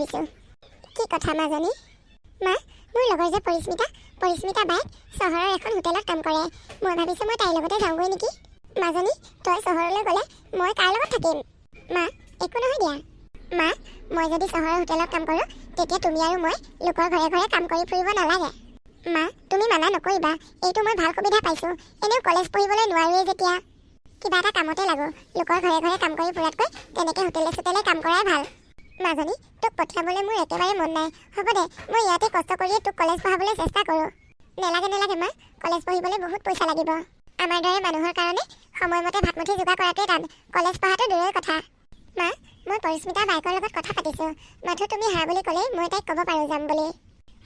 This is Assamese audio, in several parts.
কৰিছোঁ। কি কথা মাজনী? মা, মোৰ লগৰ যে পৰিস্মিতা বাই চহৰৰ এখন হোটেলত কাম কৰে। মই ভাবিছোঁ মই তাইৰ লগতে যাওঁগৈ নেকি। মাজনী, তই চহৰলৈ গ'লে মই কাৰ লগত থাকিম? মা, একো নহয় দিয়া। মা, মই যদি চহৰৰ হোটেলত কাম কৰোঁ তেতিয়া তুমি আৰু মই লোকৰ ঘৰে ঘৰে কাম কৰি ফুৰিব নালাগে। মা, তুমি মানা নকৰিবা, এইটো মই ভাল সুবিধা পাইছোঁ। এনেও কলেজ পঢ়িবলৈ নোৱাৰোৱেই যেতিয়া। কিবা এটা কামতে লাগো, লোকৰ ঘৰে ঘৰে কাম কৰি ফুৰাতকৈ তেনেকৈ হোটেলে চোটেলে কাম কৰাই ভাল। মাজনী, তোক পঠিয়াবলৈ মোৰ একেবাৰে মন নাই। হ'ব দে, মই ইয়াতে কষ্ট কৰিয়ে তোক কলেজ পঢ়াবলৈ চেষ্টা কৰোঁ। নেলাগে মা, কলেজ পঢ়িবলৈ বহুত পইচা লাগিব। আমাৰ দৰে মানুহৰ কাৰণে সময়মতে ভাতমুঠি যোগাৰ কৰাটোৱে টান, কলেজ পঢ়াটো দূৰৰে কথা। মা, মই পৰিস্মিতা বাইকৰ লগত কথা পাতিছোঁ। মাথো তুমি হা বুলি ক'লেই মই তাইক ক'ব পাৰোঁ যাম বুলি।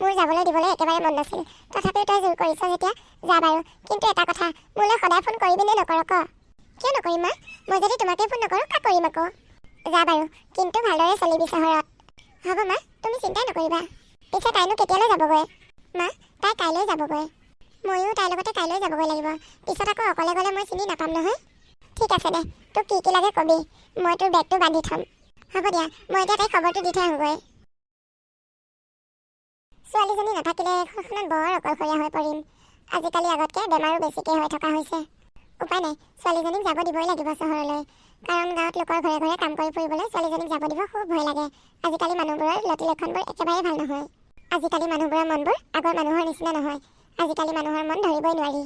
মোৰ যাবলৈ দিবলৈ একেবাৰে মন নাছিল, তথাপিও তই জোৰ কৰিছ যেতিয়া যা বাৰু। কিন্তু এটা কথা, মোলৈ সদায় ফোন কৰিবি নে নকৰ ক? কিয় নকৰিম মা? মই যদি তোমাকে ফোন নকৰোঁ কাক কৰিম আকৌ? যা বাৰু, কিন্তু ভালদৰে চলিবি চহৰত। হ'ব মা, তুমি চিন্তাই নকৰিবা। পিছে তাইনো কেতিয়ালৈ যাবগৈ? মা, তাই কাইলৈ যাবগৈ। ময়ো তাইৰ লগতে কাইলৈ যাবগৈ লাগিব। পিছত আকৌ অকলে গ'লে মই চিনি নাপাম নহয়। ঠিক আছে দে, তোক কি লাগে কবি, মই তোৰ বেগটো বান্ধি থ'ম। হ'ব দিয়া, মই এতিয়া তাইক খবৰটো দি থৈ আহোঁগৈ। ছোৱালীজনী নাথাকিলে ঘৰখনত বৰ অকলশৰীয়া হৈ পৰিম। আজিকালি আগতকৈ বেমাৰো বেছিকৈ হৈ থকা হৈছে। উপায় নাই, ছোৱালীজনীক যাব দিবই লাগিব চহৰলৈ। কাৰণ গাঁৱত লোকৰ ঘৰে ঘৰে কাম কৰি ফুৰিবলৈ ছোৱালীজনীক যাব দিব খুব ভয় লাগে। আজিকালি মানুহবোৰৰ লতি লক্ষণবোৰ একেবাৰে ভাল নহয়। আজিকালি মানুহবোৰৰ মনবোৰ আগৰ মানুহৰ নিচিনা নহয়। আজিকালি মানুহৰ মন ধৰিবই নোৱাৰি।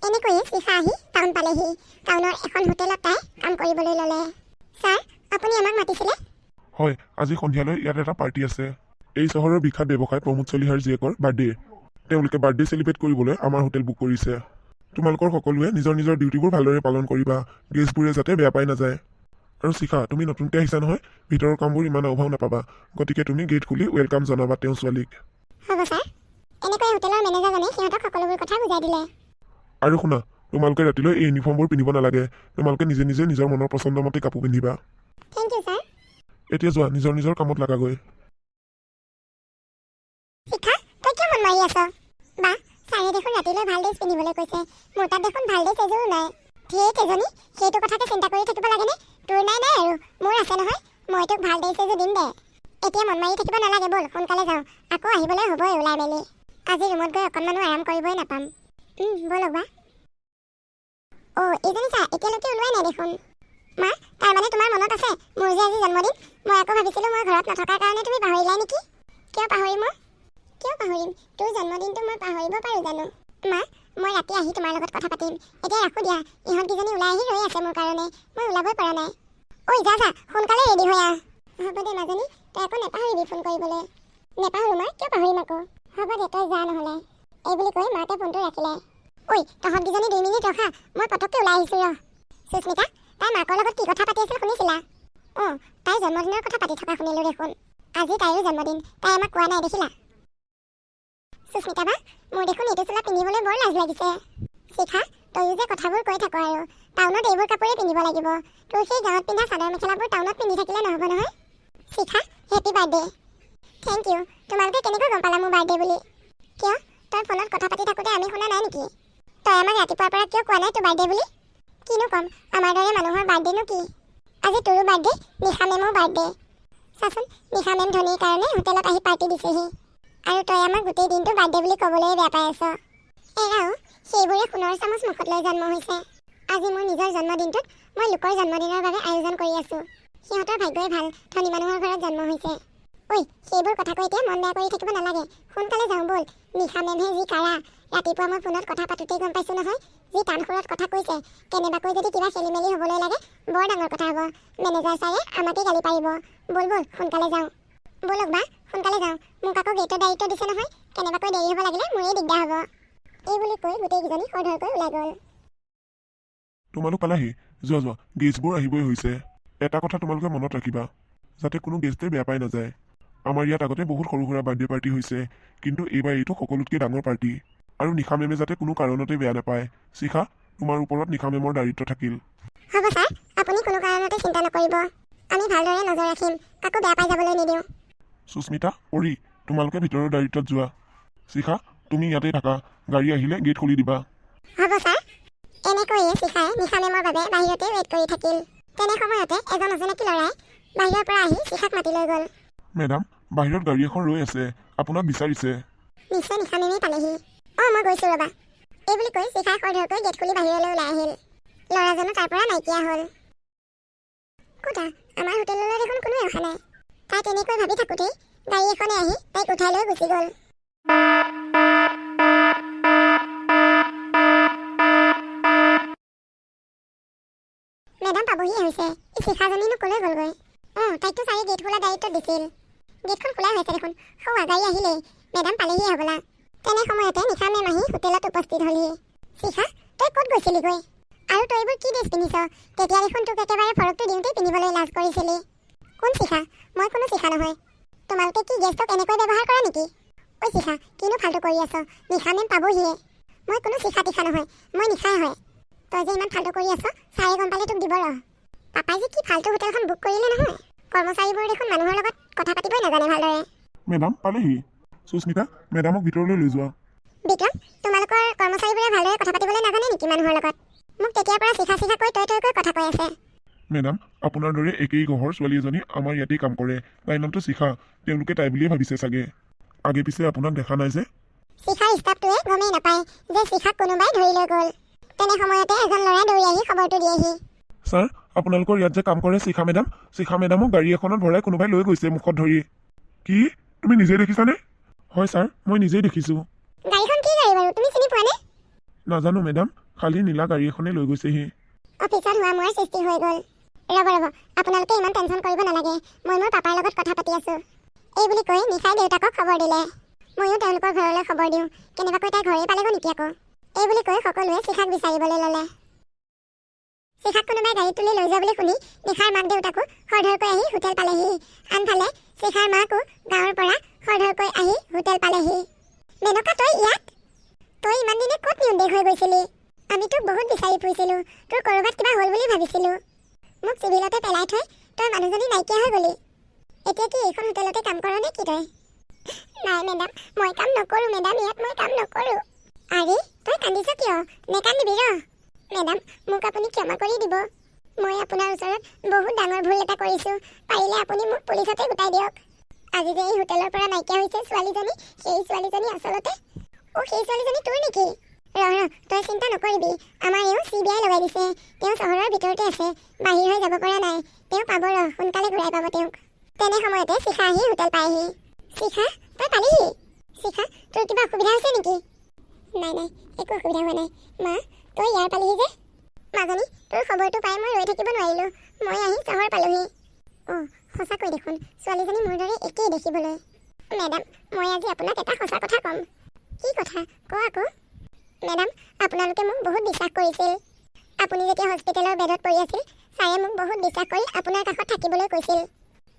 এনেকৈয়ে চিখা আহি টাউন পালেহি। টাউনৰ এখন হোটেলত তাই কাম কৰিবলৈ ল'লে। ছাৰ, আপুনি আমাক মাতিছিলে? হয়, আজি সন্ধিয়ালৈ ইয়াত এটা পাৰ্টি আছে। এই চহৰৰ বিখ্যাত ব্যৱসায় প্ৰমোদ চলিহাৰ জীয়েকৰ বাৰ্থডে। তেওঁলোকে বাৰ্থডে চেলিব্ৰেট কৰিবলৈ আমাৰ হোটেল বুক কৰিছে। তোমালোকৰ সকলোৱে নিজৰ নিজৰ ডিউটিবোৰ ভালদৰে পালন কৰিবা, গেষ্টবোৰে যাতে বেয়া পাই নাযায়। আৰু শিখা, তুমি নতুনকৈ আহিছা নহয়, ভিতৰৰ কামবোৰ ইমান অভাৱ নাপাবা। গতিকে তুমি গেট খুলি ৱেলকাম জনাবা তেওঁ ছোৱালীক। হ'ব ছাৰ। এনেকৈ হোটেলৰ মেনেজাৰজনে সিহঁতক সকলোবোৰ কথা বুজাই দিলে। আৰু শুনা, তোমালোকে ৰাতিলৈ এই ইউনিফৰ্মবোৰ পিন্ধিব নালাগে। তোমালোকে নিজে নিজে নিজৰ মনৰ পচন্দ মতে কাপোৰ পিন্ধিবা। Thank you sir. এতিয়া যোৱা, নিজৰ নিজৰ কামত লাগাগৈ। শিখা, তই কিয় মন মাৰি আছ? বা, ছাৰে দেখোন ৰাতিলৈ ভাল ড্ৰেছ পিন্ধিবলৈ কৈছে। মোৰ তাত দেখোন ভাল ড্ৰেছ এযোৰো নাই। ঠিক এজনী, সেইটো কথাকে চিন্তা কৰি থাকিব লাগেনে? তোৰ নাই আৰু মোৰ আছে নহয়। মই তোক ভাল ড্ৰেছ এযোৰ দিম দে। এতিয়া মন মাৰি থাকিব নালাগে, ব'ল সোনকালে যাওঁ। আকৌ আহিবলৈ হ'বই ওলাই মেলি। আজি ৰুমত গৈ অকণমানো আৰাম কৰিবই নাপাম। ব'লক বা। এইজনী চা, এতিয়ালৈকে ওলোৱাই নাই দেখোন। মা, তাৰমানে তোমাৰ মনত আছে মোৰ যে আজি জন্মদিন? মই আকৌ ভাবিছিলোঁ মই ঘৰত নথকাৰ কাৰণে তুমি পাহৰিলাই নেকি? কিয় পাহৰিম মই? কিয় পাহৰিম? তোৰ জন্মদিনটো মই পাহৰিব পাৰোঁ জানো? মা, মই ৰাতি আহি তোমাৰ লগত কথা পাতিম। এতিয়া ৰাখোঁ দিয়া, ইহঁতকেইজনী ওলাই আহি ৰৈ আছে মোৰ কাৰণে। মই ওলাবই পৰা নাই। ঐ যা, সোনকালে ৰেডি হৈ আহ। হ'ব দে মাজনী, তই আকৌ নেপাহৰিবি ফোন কৰিবলৈ। নেপাহৰোঁ মা, কিয় পাহৰিম আকৌ? হ'ব দে, তই যা নহ'লে। এই বুলি কৈ মাকে ফোনটো ৰাখিলে। ঐ, তহঁতকেইজনী 2 মিনিট ৰখা, মই পটককৈ ওলাই আহিছোঁ ৰ। সুস্মিতা, তাই মাকৰ লগত কি কথা পাতি আছিল শুনিছিলা? তাইৰ জন্মদিনৰ কথা পাতি থকা শুনিলোঁ দেখোন। আজি তাইৰো জন্মদিন, তাই আমাক কোৱা নাই দেখিলা? সুস্মিতা বা, মোৰ দেখোন এইটো চোলা পিন্ধিবলৈ বৰ লাজ লাগিছে। শিখা, তয়ো যে কথাবোৰ কৈ থাক আৰু। টাউনত এইবোৰ কাপোৰেই পিন্ধিব লাগিব। তোৰ সেই গাঁৱত পিন্ধা চাদৰ মেখেলাবোৰ টাউনত পিন্ধি থাকিলে নহ'ব নহয়। Shikha, happy birthday. Thank you. তোমালোকে কেনেকৈ গম পালা মোৰ বাৰ্থডে বুলি? কিয়, তই ফোনত কথা পাতি থাকোঁতে আমি শুনা নাই নেকি? তই আমাক ৰাতিপুৱাৰ পৰা কিয় কোৱা নাই তোৰ বাৰ্থডে বুলি? কিনো ক'ম, আমাৰ দৰে মানুহৰ বাৰ্থডেনো কি? আজি তোৰো বাৰ্থডে, নিশা মেমৰ বাৰ্থডে। চাচোন, নিশা মেম ধনীৰ কাৰণে হোটেলত আহি পাৰ্টি দিছেহি। আৰু তই আমাক গোটেই দিনটো বাৰ্থডে বুলি ক'বলৈ বেয়া পাই আছ। এৰাও, সেইবোৰে সোণৰ চামুচ মুখত লৈ জন্ম হৈছে। আজি মোৰ নিজৰ জন্মদিনটোত মই লোকৰ জন্মদিনৰ বাবে আয়োজন কৰি আছোঁ। সিহঁতৰ ভাগ্যই ভাল, ধনী মানুহৰ ঘৰত জন্ম হৈছে। ঐ, সেইবোৰ কথা কৈ এতিয়া মন বেয়া কৰি থাকিব নালাগে। সোনকালে যাওঁ ব'ল। নিশা মেমহে যি কাৰা। ৰাতিপুৱা মই ফোনত কথা পাতোঁতেই গম পাইছোঁ নহয়, যি টান সুৰত কথা কৈছে। কেনেবাকৈ যদি কিবা খেলি মেলি হ'বলৈ লাগে বৰ ডাঙৰ কথা হ'ব। মেনেজাৰ ছাৰে আমাকেই গালি পাৰিব। ব'ল সোনকালে যাওঁ। ব'লক বা, সোনকালে যাওঁ। মোক আকৌ গেটৰ দায়িত্ব দিছে নহয়, কেনেবাকৈ দেৰি হ'ব লাগিলে মোৰেই দিগদাৰ হ'ব। এই বুলি কৈ গোটেইকেইজনী খৰধৰকৈ ওলাই গ'ল। তোমালোক পালাহি, যোৱা, গেষ্টবোৰ আহিবই হৈছে। এটা কথা তোমালোকে মনত ৰাখিবা, যাতে কোনো গেষ্টে বেয়া পাই নাযায়। আমাৰ ইয়াত আগতে বহুত সৰু সুৰা বাৰ্থডে পাৰ্টি হৈছে, কিন্তু এইবাৰ এইটো সকলোতকৈ ডাঙৰ পাৰ্টি। আৰু নিশা মেমে যাতে কোনো কাৰণতে বেয়া নাপায়। শিখা, তোমাৰ ওপৰত নিশা মেমৰ দায়িত্ব থাকিল। হ'ব ছাৰ, আপুনি কোনো কাৰণতে চিন্তা নকৰিব। আমি ভালদৰে নজৰ ৰাখিম, কাকো বেয়া পাই যাবলৈ নিদিওঁ। সুস্মিতা, পৰি, তোমালোকে ভিতৰৰ দায়িত্বত যোৱা। শিখা, তুমি ইয়াতেই থাকা, গাড়ী আহিলে গেট খুলি দিবা। হ'ব ছাৰ। এনেকৈয়ে শিখাই নিশা মেমৰ বাবে বাহিৰতে ৱেইট কৰি থাকিল। তেনে সময়তে এজন অচিনাকি ল'ৰাই বাহিৰৰ পৰা আহি শিখাক মাতি লৈ গ'ল। মেডাম বাহিৰত গাড়ী এখন ৰৈ আছে, আপোনাক বিচাৰিছে। নিশ্চয় নিশা মেমি পালেহি। মই গৈছোঁ ৰ'বা। এই বুলি কৈ শিখাই খৰধৰকৈ গেট খুলি বাহিৰলৈ ওলাই আহিল। ল'ৰাজনো তাৰ পৰা নাইকিয়া হ'ল। কোঠা আমাৰ হোটেললৈ দেখোন কোনোৱে অহা নাই। তাই তেনেকৈ ভাবি থাকোঁতেই গাড়ী এখনে আহি তাইক উঠাই লৈ গুচি গ'ল। মেডাম পাবহি হৈছে। এই শিখাজনীনো ক'লৈ গ'লগৈ? তাইকতো চাৰি গেট খোলা দায়িত্ব দিছিল। গেটখন খোলাই হৈছে দেখোন। গাড়ী আহিলেই, মেডাম পালেহি হ'বলা। তেনে সময়তে নিশা মেম আহি হোটেলত উপস্থিত হ'লহি। শিখা তই ক'ত গৈছিলিগৈ? আৰু তই এইবোৰ কি ড্ৰেছ পিন্ধিছ? তেতিয়া দেখোন তোক একেবাৰে ফৰকটো দিওঁতেই পিন্ধিবলৈ লাজ কৰিছিলি। কোন শিখা? মই কোনো শিখা নহয়। তোমালোকে কি গেষ্টক এনেকৈ ব্যৱহাৰ কৰা নেকি? ঐ শিখা কিনো ফাল্টু কৰি আছ? নিশা মেম পাবহিয়ে। মই কোনো শিখা তীখা নহয়, মই নিশাই হয়। তই যে ইমান ফাল্টু কৰি আছ ছাৰে গম পালে তোক দিব ৰহ। পাপাই যে কি ফাল্টু হোটেলখন বুক কৰিলে নহয়। কৰ্মচাৰীবোৰ দেখোন মানুহৰ লগত কথা পাতিবই নাজানে ভালদৰে। মেডাম পালেহি। সুস্মিতা মেডামক ভিতৰলৈ লৈ যোৱা। বিক্ৰম তোমালোকৰ কৰ্মচাৰীবোৰে ভালদৰে কথা পাতিবলৈ নাজানে নেকি মানুহৰ লগত? মোক তেতিয়াৰ পৰা শিখা কৈ তই কথা কৈ আছে। মেডাম আপোনাৰ দৰে একেই ঘৰৰ ছোৱালী এজনী আমাৰ ইয়াতেই কাম কৰে। তাইৰ নামটো শিখা। তেওঁলোকে তাই বুলিয়ে ভাবিছে চাগে। আগে পিছে আপোনাক দেখা নাই যে। শিখাৰ ষ্টাফটোৱে গমেই নাপায় যে শিখাক কোনোবাই ধৰি লৈ গ'ল। তেনে সময়তে এজন ল'ৰাই দৌৰি আহি খবৰটো দিয়েহি। ছাৰ আপোনালোকৰ ইয়াত যে কাম কৰে শিখা মেডামক গাড়ী এখনত ভৰাই কোনোবাই লৈ গৈছে মুখত ধৰি। কি তুমি নিজেই দেখিছানে? হয় ছাৰ মই নিজেই দেখিছোঁ। গাড়ীখন কি গাড়ী বাৰু তুমি চিনি পোৱানে? নাজানো মেডাম, খালী নীলা গাড়ী এখনে লৈ গৈছেহি। অফিচত হোৱা মোৰ সৃষ্টি হৈ গ'ল। ৰ'ব আপোনালোকে ইমান টেনশ্যন কৰিব নালাগে। মই মোৰ পাপাৰ লগত কথা পাতি আছোঁ। এই বুলি কৈ নিশাই দেউতাকক খবৰ দিলে। ময়ো তেওঁলোকৰ ঘৰলৈ খবৰ দিওঁ। কেনেবাকৈ তাই ঘৰেই পালেগৈ নেকি আকৌ? এই বুলি কৈ সকলোৱে শিখাক বিচাৰিবলৈ ল'লে। শিখাক কোনোবাই গাড়ীত তুলি লৈ যোৱা বুলি শুনি নিশাৰ মাক দেউতাকো খৰধৰকৈ আহি হোটেল পালেহি। আনফালে শিখাৰ মাকো গাঁৱৰ পৰা খৰধৰকৈ আহি হোটেল পালেহি। মেনকা তই ইয়াত? তই ইমান দিনে ক'ত নিউন্দেশ হৈ গৈছিলি? আমি তোক বহুত বিচাৰি ফুৰিছিলোঁ। তোৰ ক'ৰবাত কিবা হ'ল বুলি ভাবিছিলোঁ। মোক চিভিলতে পেলাই থৈ তই মানুহজনী নাইকিয়া হৈ গ'লি। এতিয়া কি এইখন হোটেলতে কাম কৰ নে কি তই? নাই মেডাম মই কাম নকৰোঁ। মেডাম ইয়াত মই কাম নকৰোঁ। আৰে তই কান্দিছ কিয়? নেকান্দিবি ৰ। মেডাম মোক আপুনি ক্ষমা কৰি দিব। মই আপোনাৰ ওচৰত বহুত ডাঙৰ ভুল এটা কৰিছোঁ। পাৰিলে আপুনি মোক পুলিচতে গোটাই দিয়ক। আজি যে এই হোটেলৰ পৰা নাইকিয়া হৈছে ছোৱালীজনী, সেই ছোৱালীজনী আচলতে সেই ছোৱালীজনী তোৰ নেকি? ৰহ তই চিন্তা নকৰিবি। আমাৰ এওঁ CBI লগাই দিছে। তেওঁ চহৰৰ ভিতৰতে আছে, বাহিৰ হৈ যাব পৰা নাই। তেওঁ পাব ৰহ, সোনকালে ঘূৰাই পাব তেওঁক। তেনে সময়তে শিখা আহি হোটেল পায়হি। শিখা তই পালিহি? শিখা তোৰ কিবা অসুবিধা হৈছে নেকি? নাই একো অসুবিধা হোৱা নাই। মা তই ইয়াৰ পালিহি যে? মাজনী তোৰ খবৰটো পাই মই ৰৈ থাকিব নোৱাৰিলোঁ। মই আহি চহৰ পালোহি। সঁচাকৈ দেখোন ছোৱালীজনী মোৰ দৰে একেই দেখিবলৈ। মেডাম মই আজি আপোনাক এটা সঁচা কথা ক'ম। কি কথা ক আকৌ? মেডাম আপোনালোকে মোক বহুত বিশ্বাস কৰিছিল। আপুনি যেতিয়া হস্পিটেলৰ বেডত পৰি আছিল ছাৰে মোক বহুত বিশ্বাস কৰি আপোনাৰ কাষত থাকিবলৈ কৈছিল।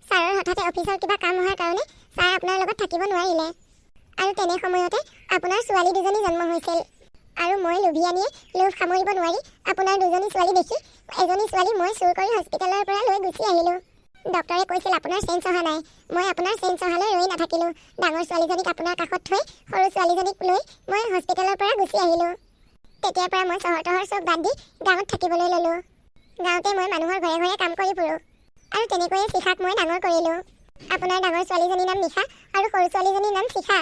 ছাৰৰ হঠাতে অফিচৰ কিবা কাম হোৱাৰ কাৰণে ছাৰ আপোনাৰ লগত থাকিব নোৱাৰিলে। আৰু তেনে সময়তে আপোনাৰ ছোৱালী দুজনী জন্ম হৈছিল। আৰু মই লোভিয়ানীয়ে লোভ সামৰিব নোৱাৰি আপোনাৰ দুজনী ছোৱালী দেখি এজনী ছোৱালী মই চুৰ কৰি হস্পিটেলৰ পৰা লৈ গুচি আহিলোঁ। ডক্টৰে কৈছিল আপোনাৰ চেঞ্জ অহা নাই। মই আপোনাৰ চেঞ্জ অহালৈ ৰৈ নাথাকিলোঁ। ডাঙৰ ছোৱালীজনীক আপোনাৰ কাষত থৈ সৰু ছোৱালীজনীক লৈ মই হস্পিটেলৰ পৰা গুচি আহিলোঁ। তেতিয়াৰ পৰা মই চহৰ তহৰ চব বাদ দি গাঁৱত থাকিবলৈ ল'লোঁ। গাঁৱতে মই মানুহৰ ঘৰে ঘৰে কাম কৰি ফুৰোঁ। আৰু তেনেকৈয়ে শিখাক মই ডাঙৰ কৰিলোঁ। আপোনাৰ ডাঙৰ ছোৱালীজনীৰ নাম নিশা আৰু সৰু ছোৱালীজনীৰ নাম শিখা।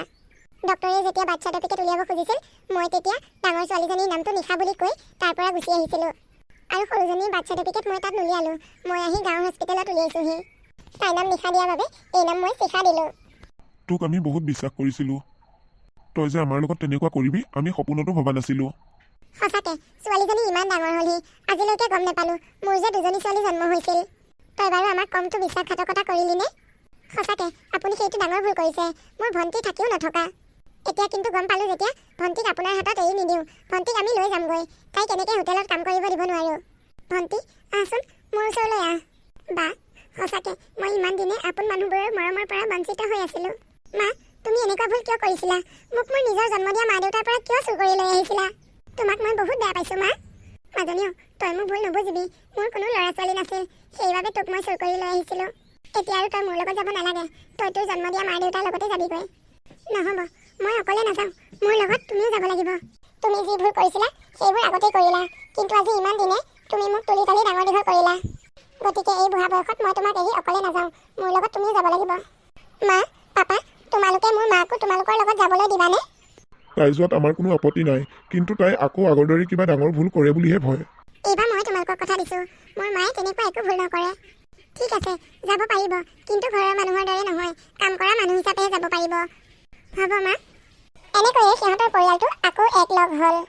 ডক্টৰে যেতিয়া বাৰ্থ চাৰ্টিফিকেট উলিয়াব খুজিছিল মই তেতিয়া ডাঙৰ ছোৱালীজনীৰ নামটো নিশা বুলি কৈ তাৰ পৰা গুচি আহিছিলোঁ। আৰু সৰুজনীৰ বাৰ্থ চাৰ্টিফিকেট মই তাত নুলিয়ালোঁ। মই আহি গাঁৱৰ হস্পিটেলত উলিয়াইছোঁহি। তাইৰ নাম নিশা দিয়াৰ বাবে এই নাম মই শিখা দিলোঁ। তোক আমি বহুত বিশ্বাস কৰিছিলোঁ। তই যে আমাৰ লগত তেনেকুৱা কৰিবি আমি সপোনতো ভবা নাছিলোঁ। সঁচাকে ছোৱালীজনী ইমান ডাঙৰ হ'লহি আজিলৈকে গম নাপালোঁ মোৰ যে দুজনী ছোৱালী জন্ম হৈছিল। তই বাৰু আমাক কমটো বিশ্বাসঘাতকতা কৰিলি নে? সঁচাকে আপুনি সেইটো ডাঙৰ ভুল কৰিছে। মোৰ ভণ্টি থাকিও নথকা। এতিয়া কিন্তু গম পালোঁ যেতিয়া ভণ্টিক আপোনাৰ হাতত এৰি নিদিওঁ। ভণ্টিক আমি লৈ যামগৈ। তাই কেনেকৈ হোটেলত কাম কৰিব দিব নোৱাৰোঁ। ভণ্টি আহচোন মোৰ ওচৰলৈ আহ। বা সঁচাকে মই ইমান দিনে আপোন মানুহবোৰৰ মৰমৰ পৰা বঞ্চিত হৈ আছিলোঁ। মা তুমি এনেকুৱা ভুল কিয় কৰিছিলা? মোক মোৰ নিজৰ জন্ম দিয়া মা দেউতাৰ পৰা কিয় চুৰ কৰি লৈ আহিছিলা? তোমাক মই বহুত বেয়া পাইছোঁ মা। মাজনীও তই মোক ভুল নুবুজিবি। মোৰ কোনো ল'ৰা ছোৱালী নাছিল, সেইবাবে তোক মই চুৰ কৰি লৈ আহিছিলোঁ। এতিয়া আৰু তই মোৰ লগত যাব নালাগে। তই তোৰ জন্ম দিয়া মা দেউতাৰ লগতে যাবিগৈ। নহ'ব মই অকলে নাযাওঁ। মোৰ লগত তুমিও যাব লাগিব। তুমি যি ভুল কৰিছিলা সেইবোৰ আগতেই কৰিলা, কিন্তু আজি ইমান দিনে তুমি মোক তুলি তালি ডাঙৰ দীঘল কৰিলা। গতিকে এই বুঢ়া বয়সত মই তোমাক এৰি অকলে নাযাওঁ। মোৰ লগত তুমিও যাব লাগিব। মা, পাপা, তোমালোকে মোৰ মাকো তোমালোকৰ লগত যাবলৈ দিবানে? তাই যোৱাত আমাৰ কোনো আপত্তি নাই, কিন্তু তাই আকৌ আগৰ দৰে কিবা ডাঙৰ ভুল কৰে বুলিহে ভয়। এইবাৰ মই তোমালোকক কথা দিছোঁ, মোৰ মায়ে তেনেকুৱা একো ভুল নকৰে। ঠিক আছে, যাব পাৰিব, কিন্তু ঘৰৰ মানুহৰ দৰে নহয়, কাম কৰা মানুহ হিচাপেহে যাব পাৰিব। হ'ব মা। এনেকৈয়ে সিহঁতৰ পৰিয়ালটো আকৌ একলগ হ'ল।